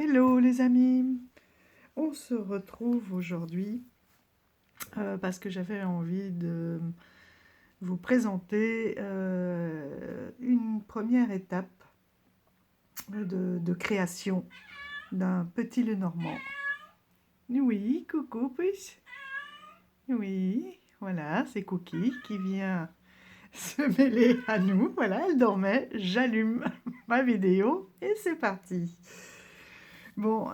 Hello les amis, on se retrouve aujourd'hui parce que j'avais envie de vous présenter une première étape de création d'un petit Lenormand. Oui, coucou puce. Oui, voilà, c'est Cookie qui vient se mêler à nous. Voilà, elle dormait, j'allume ma vidéo et c'est parti. Bon,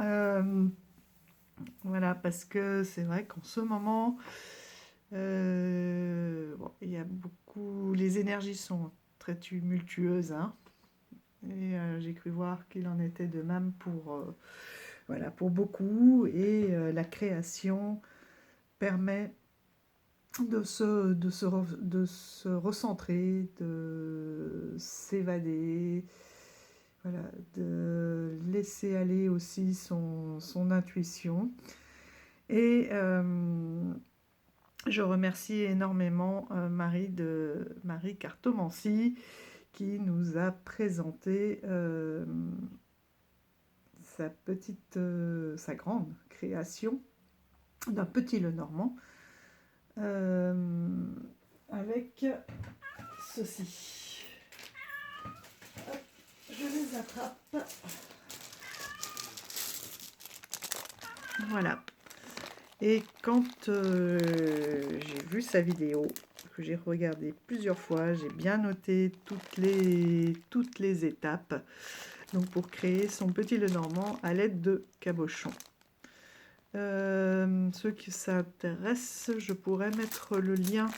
voilà, parce que c'est vrai qu'en ce moment, bon, il y a beaucoup, les énergies sont très tumultueuses, hein, et j'ai cru voir qu'il en était de même pour, voilà, pour beaucoup, et la création permet de se recentrer, de s'évader, voilà, de laisser aller aussi son intuition. Et je remercie énormément Marie Cartomancy qui nous a présenté sa grande création d'un petit Lenormand avec ceci. Hop, je les attrape. Voilà. Et quand j'ai vu sa vidéo, que j'ai regardé plusieurs fois, j'ai bien noté toutes les étapes donc pour créer son petit Lenormand à l'aide de cabochons. Ceux qui s'intéressent, je pourrais mettre le lien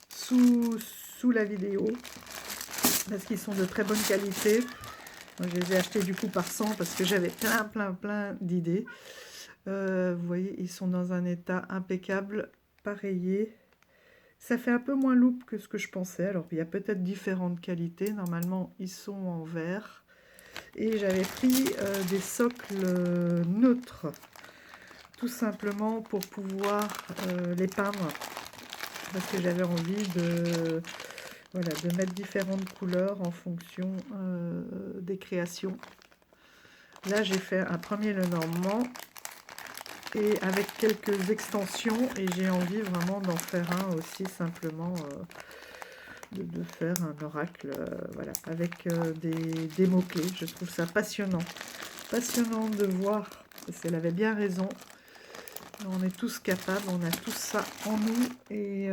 sous la vidéo parce qu'ils sont de très bonne qualité. Moi, je les ai achetés du coup par 100 parce que j'avais plein d'idées. Vous voyez, ils sont dans un état impeccable, pareillé. Ça fait un peu moins loupe que ce que je pensais. Alors, il y a peut-être différentes qualités. Normalement, ils sont en verre. Et j'avais pris des socles neutres, tout simplement pour pouvoir les peindre. Parce que j'avais envie voilà, de mettre différentes couleurs en fonction des créations. Là, j'ai fait un premier Lenormand et avec quelques extensions, et j'ai envie vraiment d'en faire un aussi simplement, de faire un oracle, voilà, avec des mots-clés. Je trouve ça passionnant. Passionnant de voir, parce qu'elle avait bien raison. On est tous capables, on a tout ça en nous, et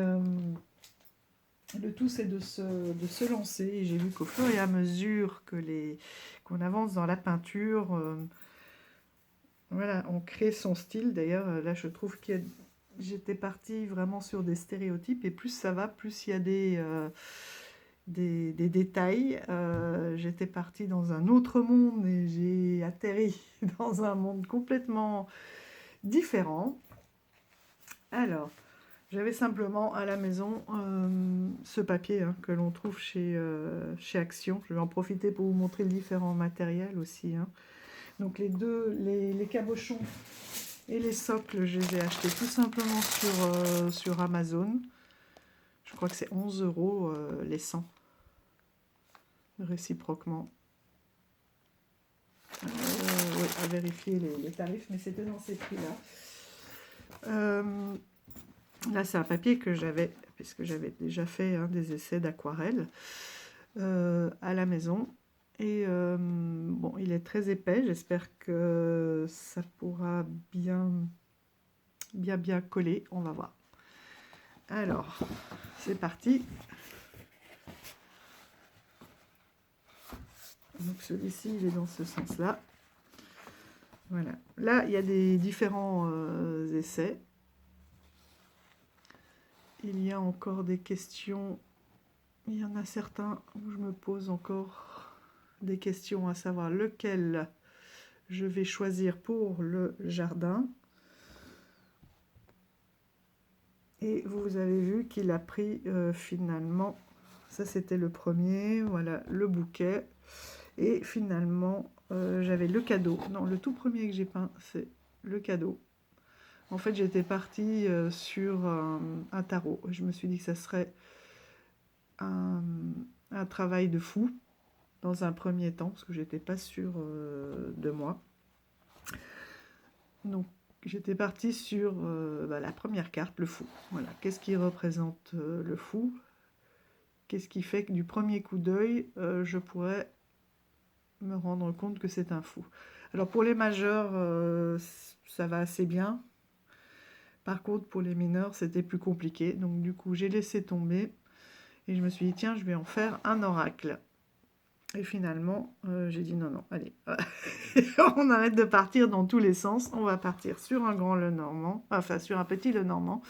le tout c'est de se lancer. Et j'ai vu qu'au fur et à mesure qu'on avance dans la peinture, voilà, on crée son style. D'ailleurs, là je trouve que j'étais partie vraiment sur des stéréotypes, et plus ça va, plus il y a des détails. J'étais partie dans un autre monde et j'ai atterri dans un monde complètement différent. Alors, j'avais simplement à la maison ce papier hein, que l'on trouve chez Action. Je vais en profiter pour vous montrer le différent matériel aussi. Hein. Donc les cabochons et les socles, je les ai achetés tout simplement sur Amazon. Je crois que c'est 11 € les 100, réciproquement. Oui, à vérifier les tarifs, mais c'était dans ces prix-là. Là, c'est un papier que j'avais, puisque j'avais déjà fait hein, des essais d'aquarelle à la maison. Et bon, il est très épais. J'espère que ça pourra bien coller. On va voir. Alors, c'est parti. Donc celui-ci, il est dans ce sens-là. Voilà. Là, il y a des différents essais. Il y a encore des questions. Il y en a certains où je me pose encore des questions, à savoir lequel je vais choisir pour le jardin. Et vous avez vu qu'il a pris finalement, ça c'était le premier, voilà, le bouquet. Et finalement, j'avais le cadeau. Non, le tout premier que j'ai peint, c'est le cadeau. En fait, j'étais partie sur un tarot. Je me suis dit que ça serait un travail de fou. dans un premier temps, parce que j'étais pas sûre de moi. Donc, j'étais partie sur la première carte, le fou. Voilà, qu'est-ce qui représente le fou? Qu'est-ce qui fait que du premier coup d'œil, je pourrais me rendre compte que c'est un fou? Alors, pour les majeurs, ça va assez bien. Par contre, pour les mineurs, c'était plus compliqué. Donc, du coup, j'ai laissé tomber. Et je me suis dit, tiens, je vais en faire un oracle. Et finalement, j'ai dit, non, non, allez. On arrête de partir dans tous les sens. On va partir sur un grand Lenormand. Enfin, sur un petit Lenormand.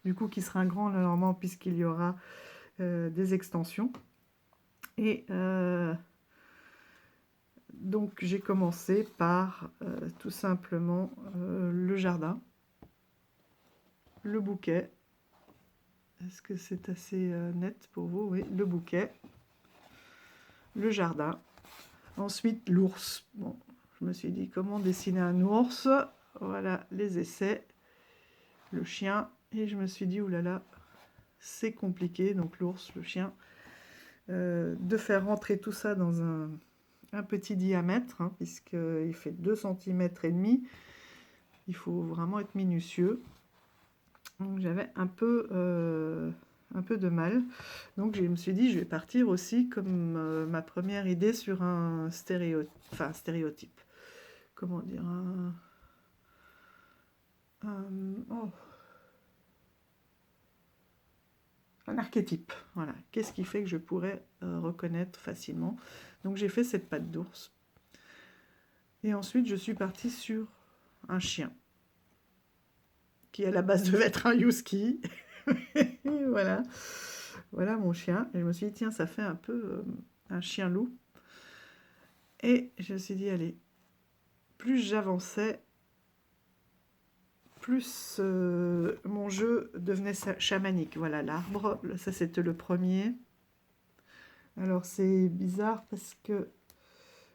Du coup, qui sera un grand Lenormand puisqu'il y aura des extensions. Et donc, j'ai commencé par tout simplement le jardin. Le bouquet. Est-ce que c'est assez net pour vous? Oui, le bouquet. Le jardin. Ensuite, l'ours. Bon, je me suis dit, comment dessiner un ours? Voilà, les essais. Le chien. Et je me suis dit, oulala, c'est compliqué. Donc, l'ours, le chien. De faire rentrer tout ça dans un petit diamètre, hein, puisqu'il fait 2 cm et demi. Il faut vraiment être minutieux. Donc j'avais un peu de mal. Donc je me suis dit, je vais partir aussi comme ma première idée sur un stéréotype. Comment dire un archétype. Voilà. Qu'est-ce qui fait que je pourrais reconnaître facilement? Donc j'ai fait cette patte d'ours. Et ensuite, je suis partie sur un chien, qui à la base devait être un husky. Voilà. Voilà mon chien. Et je me suis dit, tiens, ça fait un peu un chien loup. Et je me suis dit, allez, plus j'avançais, plus mon jeu devenait chamanique. Voilà, l'arbre, ça c'était le premier. Alors c'est bizarre parce que...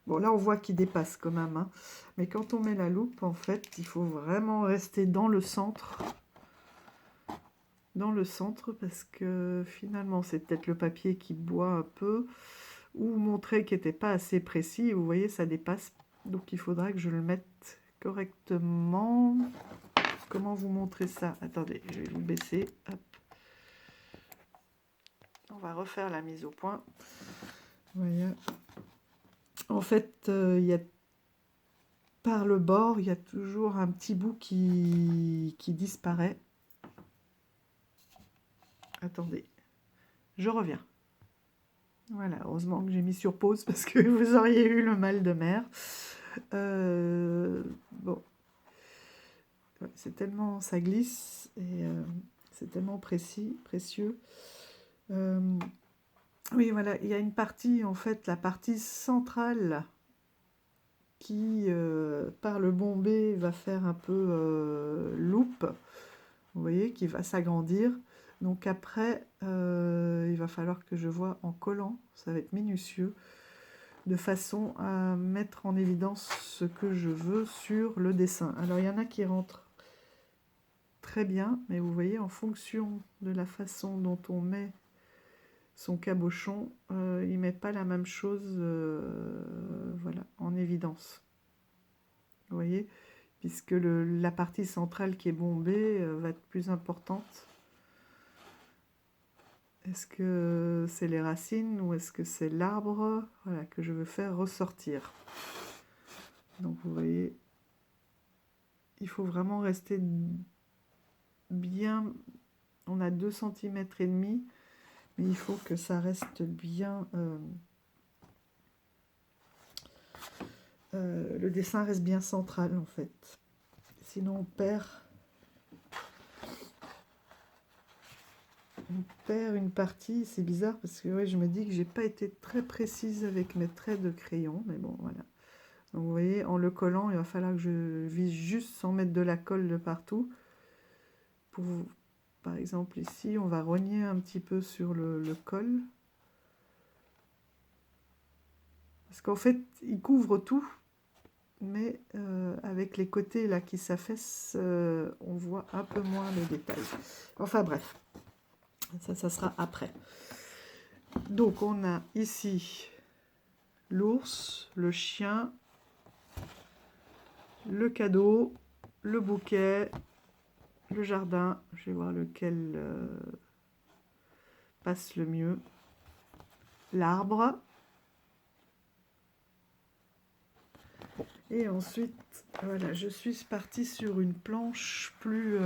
Bon, là on voit qu'il dépasse quand même. Hein. Mais quand on met la loupe, en fait, il faut vraiment rester dans le centre. Dans le centre, parce que finalement, c'est peut-être le papier qui boit un peu, ou montrer qu'il n'était pas assez précis. Vous voyez, ça dépasse. Donc il faudra que je le mette correctement. Comment vous montrer ça? Attendez, je vais vous baisser. Hop. On va refaire la mise au point. Voilà. En fait, il y a par le bord, il y a toujours un petit bout qui disparaît. Attendez, je reviens. Voilà, heureusement que j'ai mis sur pause parce que vous auriez eu le mal de mer. Bon, c'est tellement, ça glisse et c'est tellement précieux. Oui, voilà, il y a une partie, en fait, la partie centrale qui, par le bombé, va faire un peu loupe. Vous voyez, qui va s'agrandir. Donc après, il va falloir que je vois en collant, ça va être minutieux, de façon à mettre en évidence ce que je veux sur le dessin. Alors il y en a qui rentrent très bien, mais vous voyez, en fonction de la façon dont on met son cabochon, il ne met pas la même chose voilà, en évidence. Vous voyez, puisque la partie centrale qui est bombée va être plus importante. Est-ce que c'est les racines ou est-ce que c'est l'arbre, voilà, que je veux faire ressortir? Donc vous voyez, il faut vraiment rester bien. On a 2 cm et demi, mais il faut que ça reste bien. Le dessin reste bien central en fait. Sinon on perd une partie. C'est bizarre parce que ouais, je me dis que j'ai pas été très précise avec mes traits de crayon, mais bon voilà. Donc vous voyez, en le collant, il va falloir que je vise juste sans mettre de la colle de partout. Par exemple ici, on va rogner un petit peu sur le col. Parce qu'en fait, il couvre tout, mais avec les côtés là qui s'affaissent, on voit un peu moins les détails. Enfin bref, ça sera après. Donc on a ici l'ours, le chien, le cadeau, le bouquet, le jardin. Je vais voir lequel passe le mieux. L'arbre. Et ensuite, voilà, je suis partie sur une planche plus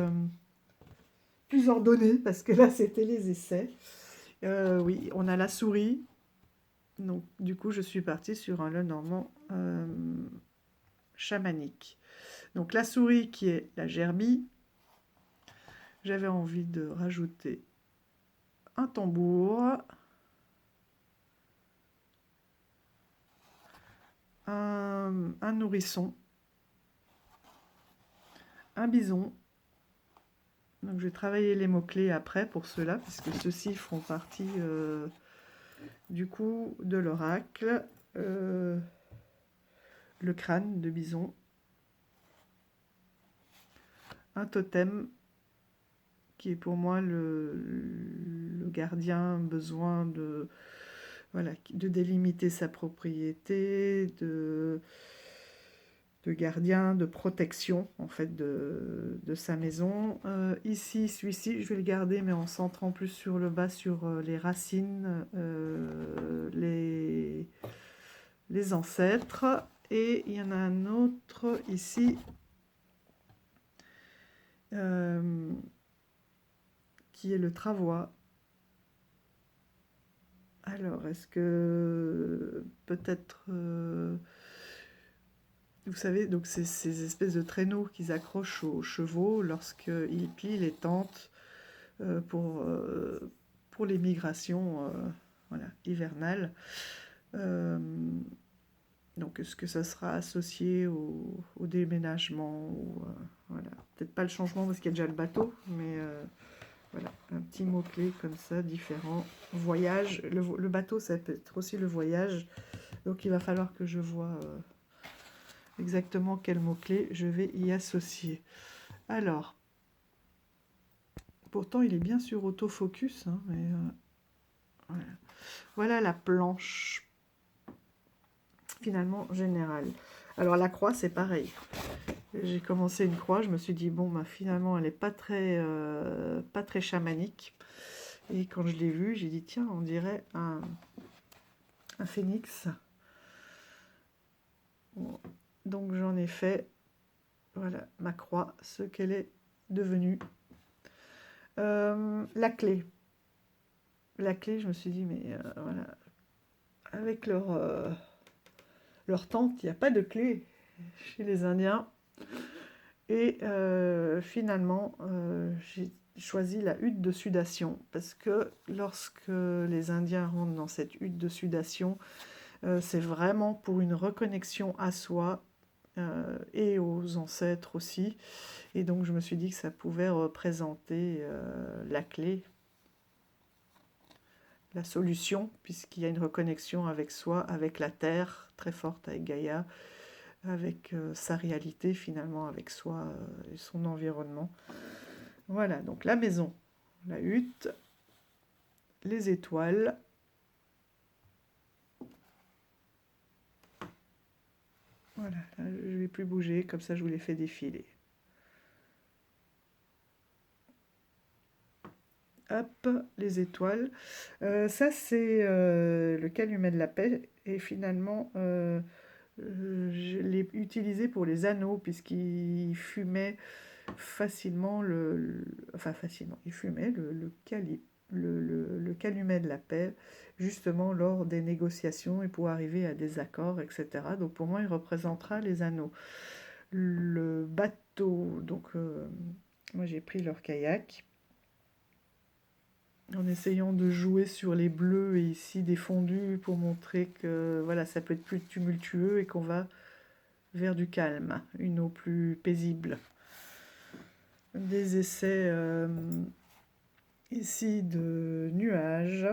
ordonnée, parce que là, c'était les essais. Oui, on a la souris. Donc, du coup, je suis partie sur un Lenormand chamanique. Donc, la souris qui est la gerbille. J'avais envie de rajouter un tambour, un nourrisson, un bison. Donc je vais travailler les mots-clés après pour ceux-là, puisque ceux-ci font partie du coup de l'oracle. Le crâne de bison, un totem qui est pour moi le gardien, besoin de, voilà, de délimiter sa propriété, de gardien, de protection en fait de sa maison. Ici, celui-ci, je vais le garder, mais en centrant plus sur le bas, sur les racines, les ancêtres. Et il y en a un autre ici, qui est le travois. Alors, est-ce que peut-être... vous savez, donc c'est ces espèces de traîneaux qu'ils accrochent aux chevaux lorsqu'ils plient les tentes pour les migrations voilà, hivernales. Donc, est-ce que ça sera associé au déménagement ou, voilà. Peut-être pas le changement parce qu'il y a déjà le bateau, mais voilà, un petit mot-clé comme ça, différent. Voyage, le bateau, ça peut être aussi le voyage. Donc, il va falloir que je vois exactement quel mot-clé je vais y associer. Alors, pourtant, il est bien sur autofocus, hein, mais voilà. Voilà la planche, finalement, générale. Alors, la croix, c'est pareil. J'ai commencé une croix, je me suis dit, bon, bah, finalement, elle n'est pas très chamanique. Et quand je l'ai vue, j'ai dit, tiens, on dirait un phénix. Bon. Donc, j'en ai fait, voilà, ma croix, ce qu'elle est devenue. La clé. La clé, je me suis dit, mais voilà, avec leur tente, il n'y a pas de clé chez les Indiens. Et finalement, j'ai choisi la hutte de sudation, parce que lorsque les Indiens rentrent dans cette hutte de sudation, c'est vraiment pour une reconnexion à soi et aux ancêtres aussi. Et donc, je me suis dit que ça pouvait représenter la clé, la solution, puisqu'il y a une reconnexion avec soi, avec la terre, très forte avec Gaïa, avec sa réalité finalement, avec soi et son environnement. Voilà, donc la maison, la hutte, les étoiles, voilà, là, je ne vais plus bouger, comme ça je vous les fais défiler. Hop, les étoiles. Ça, c'est le calumet de la paix. Et finalement, je l'ai utilisé pour les anneaux, puisqu'il fumait facilement enfin facilement, il fumait le calumet de la paix, justement lors des négociations et pour arriver à des accords, etc. Donc pour moi, il représentera les anneaux. Le bateau, donc moi j'ai pris leur kayak, en essayant de jouer sur les bleus et ici des fondus pour montrer que voilà, ça peut être plus tumultueux et qu'on va vers du calme, une eau plus paisible. Des essais ici de nuages,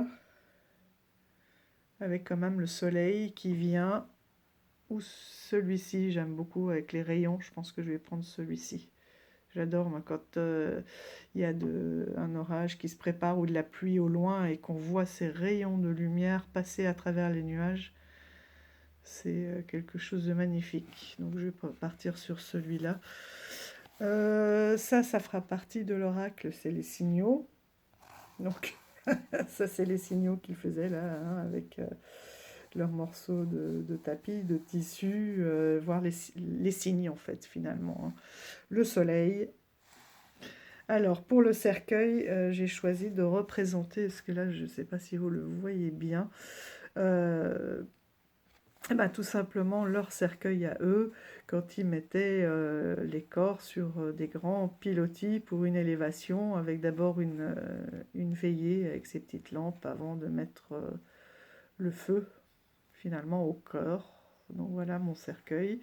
avec quand même le soleil qui vient, ou celui-ci, j'aime beaucoup avec les rayons, je pense que je vais prendre celui-ci. J'adore, moi, quand il y a un orage qui se prépare ou de la pluie au loin et qu'on voit ces rayons de lumière passer à travers les nuages. C'est quelque chose de magnifique. Donc je vais partir sur celui-là. Ça fera partie de l'oracle, c'est les signaux. Donc ça, c'est les signaux qu'ils faisaient là, hein, avec leurs morceaux de tapis, de tissu, voir les signes en fait finalement, hein. Le soleil. Alors pour le cercueil, j'ai choisi de représenter, parce que là je ne sais pas si vous le voyez bien, eh ben, tout simplement leur cercueil à eux, quand ils mettaient les corps sur des grands pilotis pour une élévation, avec d'abord une veillée avec ces petites lampes avant de mettre le feu finalement au cœur. Donc voilà mon cercueil.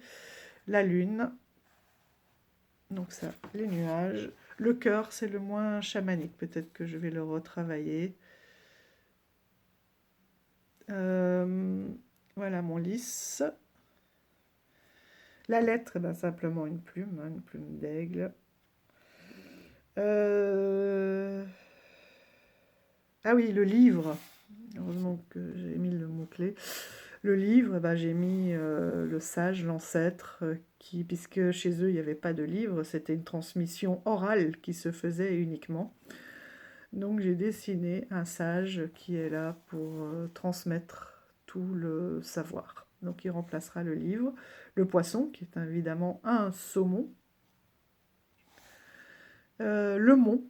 La lune, donc ça, les nuages. Le cœur, c'est le moins chamanique, peut-être que je vais le retravailler. Voilà mon lys. La lettre, eh ben, simplement une plume, hein, une plume d'aigle. Ah oui, le livre. Heureusement que j'ai mis le mot-clé. Le livre, eh ben, j'ai mis le sage, l'ancêtre, puisque chez eux, il n'y avait pas de livre, c'était une transmission orale qui se faisait uniquement. Donc j'ai dessiné un sage qui est là pour transmettre tout le savoir. Donc il remplacera le livre. Le poisson, qui est évidemment un saumon. Le mont,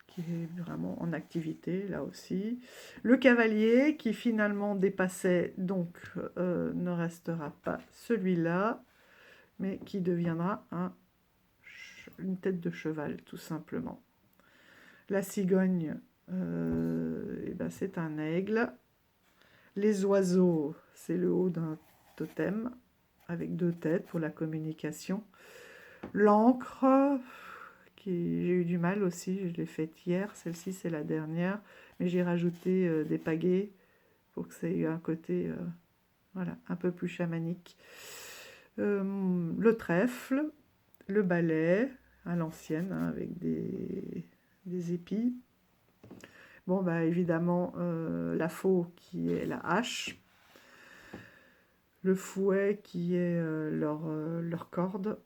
qui est vraiment en activité là aussi. Le cavalier, qui finalement dépassait, donc ne restera pas celui-là, mais qui deviendra une tête de cheval, tout simplement. La cigogne, eh ben, c'est un aigle. Les oiseaux, c'est le haut d'un totem, avec 2 têtes pour la communication. L'encre, j'ai eu du mal aussi, je l'ai faite hier, celle-ci c'est la dernière, mais j'ai rajouté des pagaies pour que ça ait un côté voilà, un peu plus chamanique. Le trèfle, le balai, à l'ancienne, hein, avec des épis. Bon, bah évidemment, la faux qui est la hache, le fouet qui est leur corde,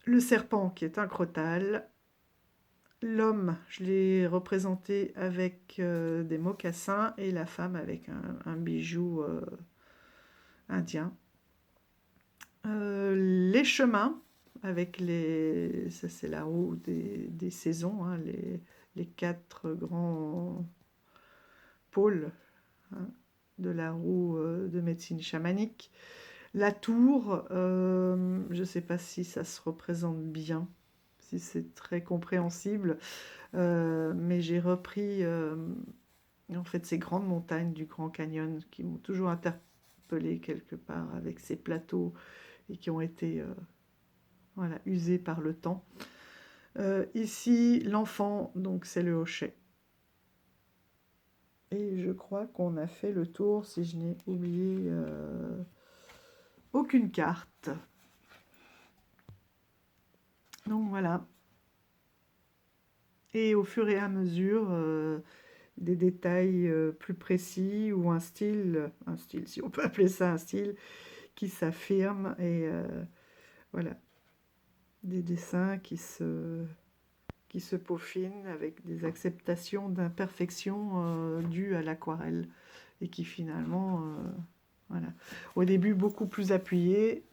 le serpent qui est un crotale, l'homme, je l'ai représenté avec des mocassins et la femme avec un bijou indien. Les chemins, avec ça c'est la roue des saisons, hein, les 4 grands pôles, hein, de la roue de médecine chamanique. La tour, je ne sais pas si ça se représente bien, si c'est très compréhensible, mais j'ai repris en fait ces grandes montagnes du Grand Canyon qui m'ont toujours interpellée quelque part avec ces plateaux et qui ont été voilà, usés par le temps. Ici, l'enfant, donc c'est le hochet. Et je crois qu'on a fait le tour, si je n'ai oublié aucune carte. Donc voilà. Et au fur et à mesure, des détails plus précis ou un style, si on peut appeler ça un style, qui s'affirme et voilà, des dessins qui se peaufinent avec des acceptations d'imperfections dues à l'aquarelle et qui finalement, voilà, au début beaucoup plus appuyées.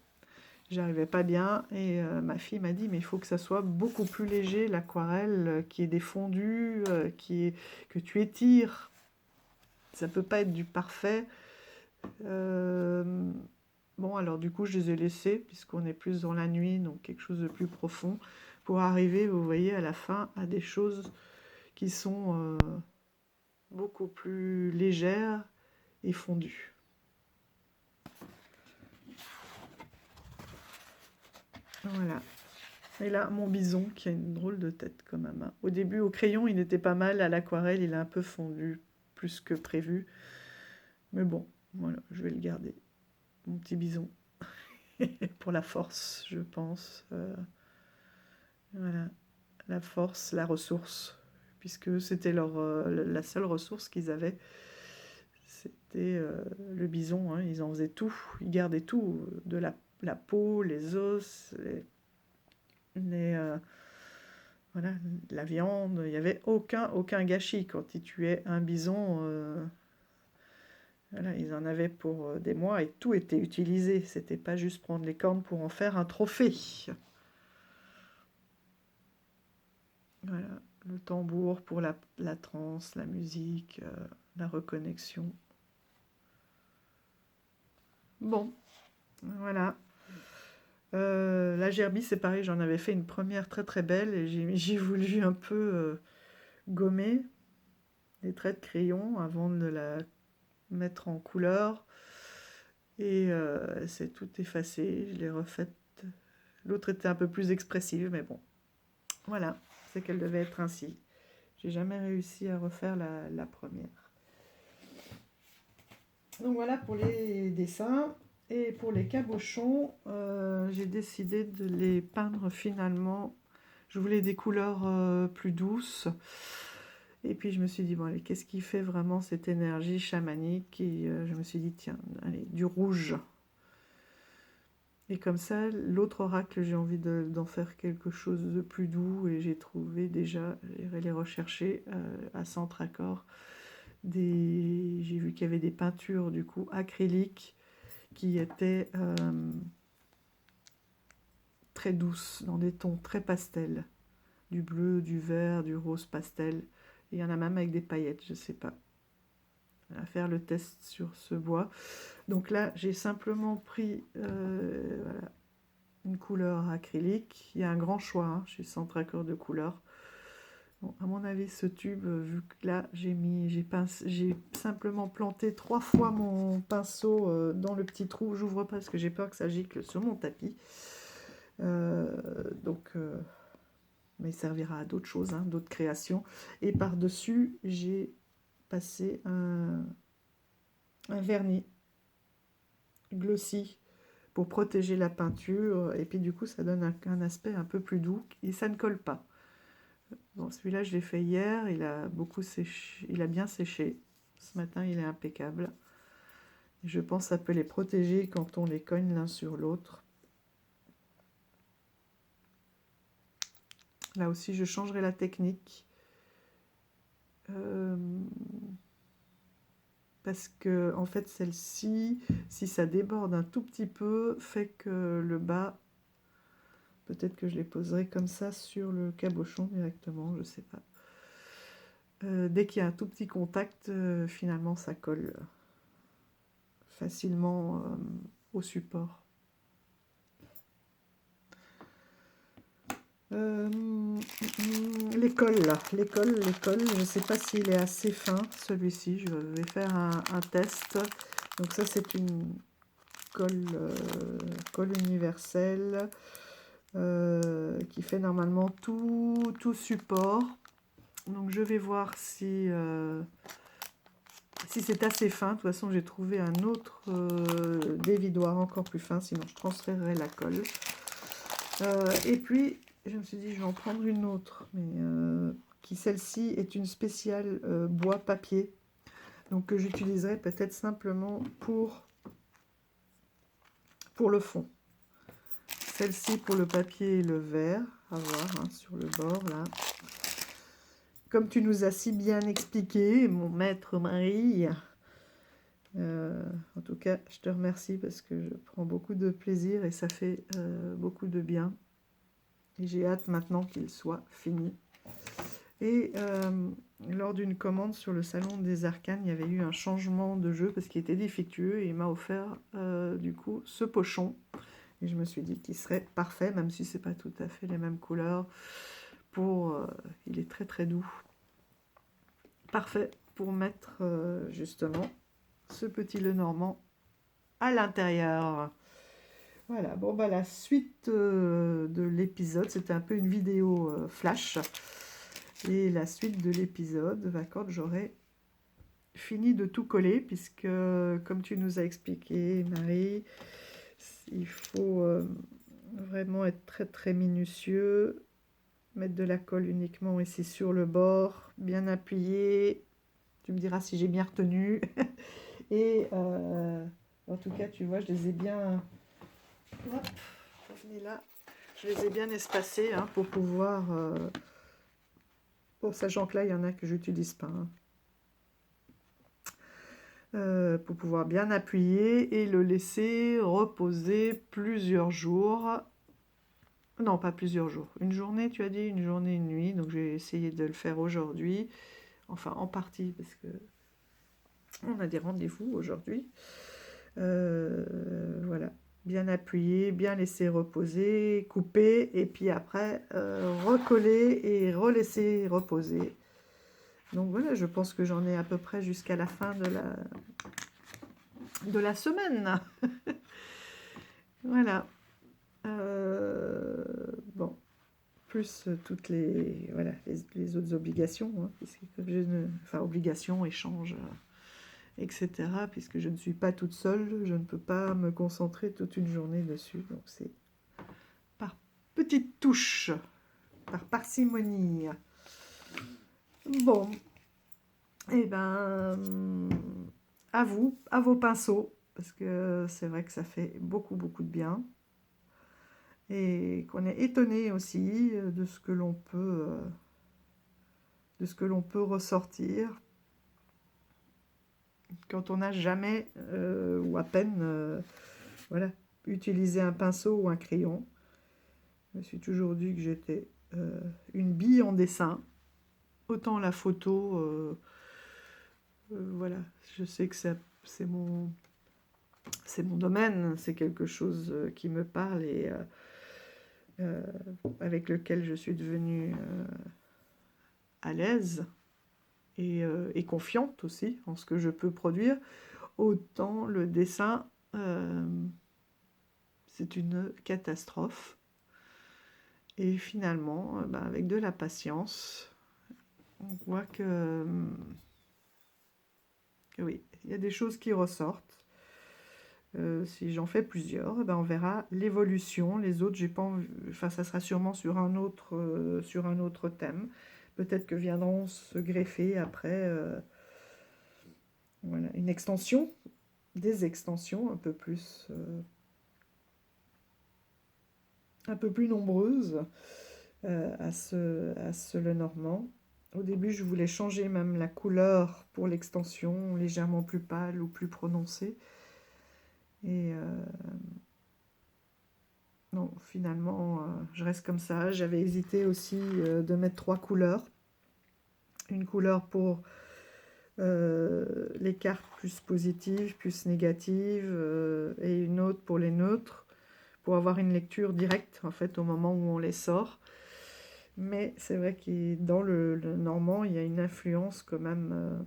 J'arrivais pas bien et ma fille m'a dit mais il faut que ça soit beaucoup plus léger l'aquarelle, qui est défendue, que tu étires. Ça peut pas être du parfait. Bon alors du coup je les ai laissés puisqu'on est plus dans la nuit, donc quelque chose de plus profond, pour arriver, vous voyez, à la fin à des choses qui sont beaucoup plus légères et fondues. Voilà. Et là, mon bison, qui a une drôle de tête quand même, hein. Au début, au crayon, il était pas mal. À l'aquarelle, il a un peu fondu, plus que prévu. Mais bon, voilà, je vais le garder. Mon petit bison. Pour la force, je pense. Voilà. La force, la ressource. Puisque c'était la seule ressource qu'ils avaient. c'était le bison, hein, ils en faisaient tout, ils gardaient tout, de la peau, les os, voilà, la viande, il n'y avait aucun gâchis. Quand ils tuaient un bison, voilà, ils en avaient pour des mois et tout était utilisé. C'était pas juste prendre les cornes pour en faire un trophée. Voilà, le tambour pour la transe, la musique, la reconnexion. Bon, voilà. La gerbille, c'est pareil, j'en avais fait une première très très belle et j'ai voulu un peu gommer les traits de crayon avant de la mettre en couleur. Et c'est tout effacé, je l'ai refaite. L'autre était un peu plus expressive, mais bon, voilà, c'est qu'elle devait être ainsi. J'ai jamais réussi à refaire la première. Donc voilà pour les dessins. Et pour les cabochons, j'ai décidé de les peindre finalement. Je voulais des couleurs plus douces. Et puis je me suis dit, bon allez, qu'est-ce qui fait vraiment cette énergie chamanique? Et je me suis dit, tiens, allez, du rouge. Et comme ça, l'autre oracle, j'ai envie d'en faire quelque chose de plus doux. Et j'ai trouvé déjà, j'irai les rechercher à Centre Accord. J'ai vu qu'il y avait des peintures du coup acryliques qui étaient très douces, dans des tons très pastels. Du bleu, du vert, du rose pastel. Et il y en a même avec des paillettes, je ne sais pas. À faire le test sur ce bois. Donc là, j'ai simplement pris voilà, une couleur acrylique. Il y a un grand choix, hein, chez Centre Accord de couleurs. Bon, à mon avis, ce tube, vu que là, j'ai simplement planté 3 fois mon pinceau dans le petit trou. J'ouvre pas parce que j'ai peur que ça gicle sur mon tapis. Mais il servira à d'autres choses, hein, d'autres créations. Et par-dessus, j'ai passé un vernis glossy pour protéger la peinture. Et puis du coup, ça donne un aspect un peu plus doux et ça ne colle pas. Bon, celui-là, je l'ai fait hier, il a beaucoup séché, il a bien séché. Ce matin, il est impeccable. Et je pense que ça peut les protéger quand on les cogne l'un sur l'autre. Là aussi, je changerai la technique. Parce que, en fait, celle-ci, si ça déborde un tout petit peu, fait que le bas, peut-être que je les poserai comme ça sur le cabochon directement, je sais pas. Dès qu'il y a un tout petit contact, finalement, ça colle facilement au support. L'école, je ne sais pas s'il est assez fin, celui-ci. Je vais faire un test. Donc ça, c'est une colle universelle qui fait normalement tout support. Donc je vais voir si c'est assez fin. De toute façon, j'ai trouvé un autre dévidoir encore plus fin, sinon je transférerai la colle. Et puis, je me suis dit, je vais en prendre une autre, mais qui celle-ci est une spéciale bois papier. Donc que j'utiliserai peut-être simplement pour le fond. Celle-ci pour le papier et le verre, à voir hein, sur le bord là. Comme tu nous as si bien expliqué, mon maître Marie, en tout cas, je te remercie parce que je prends beaucoup de plaisir et ça fait beaucoup de bien. Et j'ai hâte maintenant qu'il soit fini. Et lors d'une commande sur le salon des arcanes, il y avait eu un changement de jeu parce qu'il était défectueux et il m'a offert du coup ce pochon. Et je me suis dit qu'il serait parfait, même si c'est pas tout à fait les mêmes couleurs. Il est très très doux. Parfait pour mettre justement ce petit Lenormand à l'intérieur. Voilà, bon bah la suite de l'épisode, c'était un peu une vidéo flash. Et la suite de l'épisode va quand j'aurai fini de tout coller, puisque comme tu nous as expliqué, Marie, il faut vraiment être très très minutieux, mettre de la colle uniquement ici sur le bord, bien appuyé, tu me diras si j'ai bien retenu, Et en tout cas, tu vois, je les ai bien... Hop, revenez là. Je les ai bien espacés hein, pour pouvoir... Bon, sachant que là, il y en a que j'utilise pas. Hein. Pour pouvoir bien appuyer et le laisser reposer plusieurs jours. Non, pas plusieurs jours. Une journée, tu as dit, une journée, une nuit. Donc, j'ai essayé de le faire aujourd'hui. Enfin, en partie, parce que on a des rendez-vous aujourd'hui. Voilà. Bien appuyer, bien laisser reposer, couper, et puis après, recoller et relaisser reposer. Donc voilà, je pense que j'en ai à peu près jusqu'à la fin de la semaine. Voilà. Bon, plus toutes les, voilà, les autres obligations, hein, puisque enfin, obligations, échanges, etc., puisque je ne suis pas toute seule, je ne peux pas me concentrer toute une journée dessus, donc c'est par petites touches, par parcimonie. Bon, et ben, à vous, à vos pinceaux, parce que c'est vrai que ça fait beaucoup, beaucoup de bien. Et qu'on est étonné aussi de ce que l'on peut ressortir quand on n'a jamais ou à peine voilà, utilisé un pinceau ou un crayon. Je me suis toujours dit que j'étais une bille en dessin. Autant la photo, voilà, je sais que c'est mon domaine, c'est quelque chose qui me parle et avec lequel je suis devenue à l'aise et confiante aussi en ce que je peux produire. Autant le dessin, c'est une catastrophe. Et finalement, avec de la patience, on voit que oui, il y a des choses qui ressortent. Si j'en fais plusieurs, on verra l'évolution. Les autres, j'ai pas envie, enfin, ça sera sûrement sur un autre thème. Peut-être que viendront se greffer après voilà, une extension, des extensions un peu plus nombreuses à ce Lenormand. Au début, je voulais changer même la couleur pour l'extension, légèrement plus pâle ou plus prononcée. Et non, finalement, je reste comme ça. J'avais hésité aussi de mettre 3 couleurs. Une couleur pour les cartes plus positives, plus négatives, et une autre pour les neutres, pour avoir une lecture directe, en fait, au moment où on les sort. Mais c'est vrai que dans le normand, il y a une influence quand même.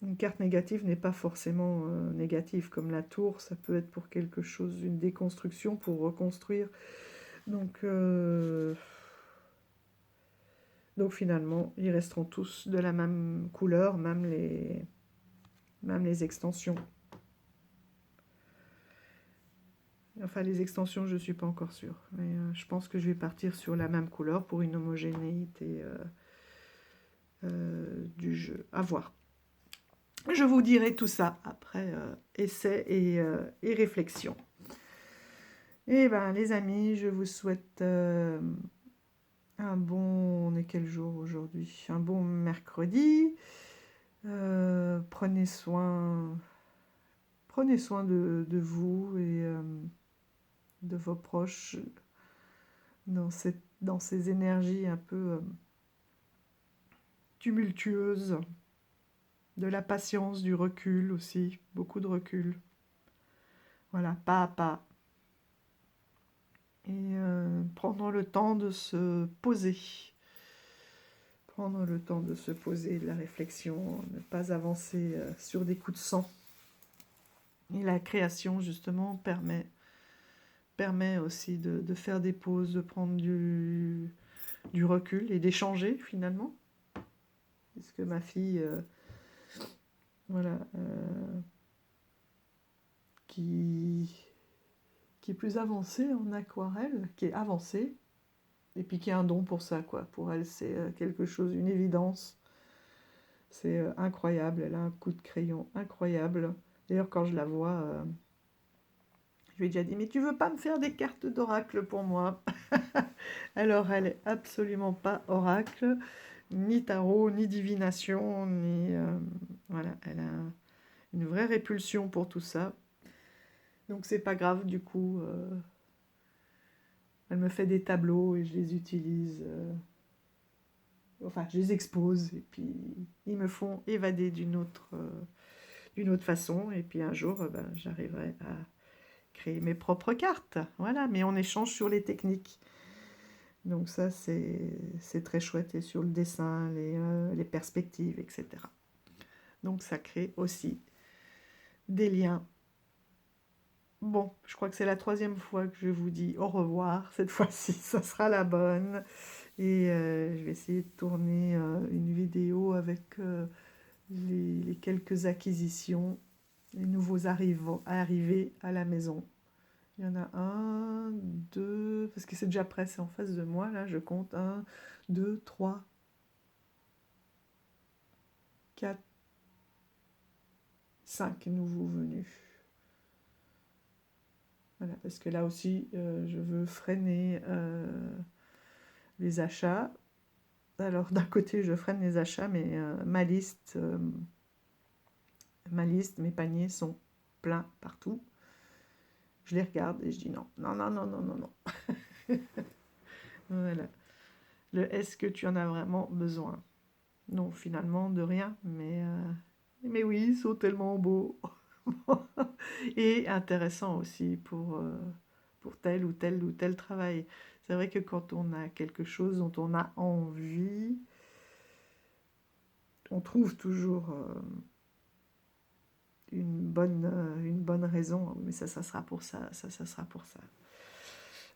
Une carte négative n'est pas forcément négative, comme la tour, ça peut être pour quelque chose, une déconstruction, pour reconstruire. Donc finalement, ils resteront tous de la même couleur, même les extensions. Enfin, les extensions, je ne suis pas encore sûre. Mais je pense que je vais partir sur la même couleur pour une homogénéité du jeu. À voir. Je vous dirai tout ça après essai et réflexion. Et ben, les amis, je vous souhaite un bon... On est quel jour aujourd'hui? Un bon mercredi. Prenez soin de vous et de vos proches dans ces énergies un peu tumultueuses, de la patience, du recul aussi, beaucoup de recul. Voilà, pas à pas. Et prendre le temps de se poser. Prendre le temps de se poser, de la réflexion, ne pas avancer sur des coups de sang. Et la création, justement, permet aussi de faire des pauses, de prendre du recul et d'échanger, finalement. Puisque ma fille, voilà, qui est plus avancée en aquarelle, qui est avancée, et puis qui a un don pour ça, quoi. Pour elle, c'est quelque chose, une évidence. C'est incroyable, elle a un coup de crayon incroyable. D'ailleurs, quand je la vois, je lui ai déjà dit, mais tu veux pas me faire des cartes d'oracle pour moi? Alors, elle est absolument pas oracle, ni tarot, ni divination, ni... voilà, elle a une vraie répulsion pour tout ça. Donc, c'est pas grave, du coup, elle me fait des tableaux et je les utilise... enfin, je les expose et puis ils me font évader d'une autre façon. Et puis un jour, ben, j'arriverai à créer mes propres cartes. Voilà, mais on échange sur les techniques. Donc ça, c'est très chouette. Et sur le dessin, les perspectives, etc. Donc ça crée aussi des liens. Bon, je crois que c'est la 3e fois que je vous dis au revoir. Cette fois-ci, ça sera la bonne. Et je vais essayer de tourner une vidéo avec les quelques acquisitions, les nouveaux arrivés à la maison. Il y en a 1, 2, parce que c'est déjà prêt, c'est en face de moi, là, je compte 1, 2, 3, 4, 5 nouveaux venus. Voilà, parce que là aussi, je veux freiner les achats. Alors, d'un côté, je freine les achats, mais ma liste, mes paniers sont pleins partout. Je les regarde et je dis non, non, non, non, non, non, non. Voilà. Le est-ce que tu en as vraiment besoin? Non, finalement, de rien, mais oui, ils sont tellement beaux. Et intéressants aussi pour tel ou tel travail. C'est vrai que quand on a quelque chose dont on a envie, on trouve toujours une bonne raison. Mais ça sera pour ça, ça sera pour ça.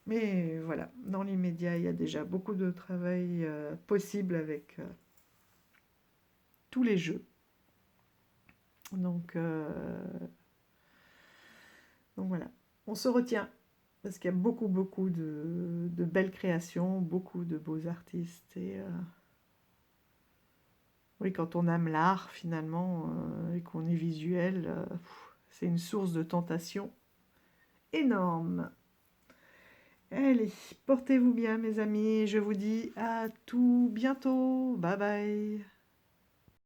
Mais voilà, dans l'immédiat, il y a déjà beaucoup de travail possible avec tous les jeux. Donc voilà, on se retient parce qu'il y a beaucoup de belles créations, beaucoup de beaux artistes. Et oui, quand on aime l'art finalement et qu'on est visuel, c'est une source de tentation énorme. Allez, portez-vous bien mes amis, je vous dis à tout bientôt, bye bye.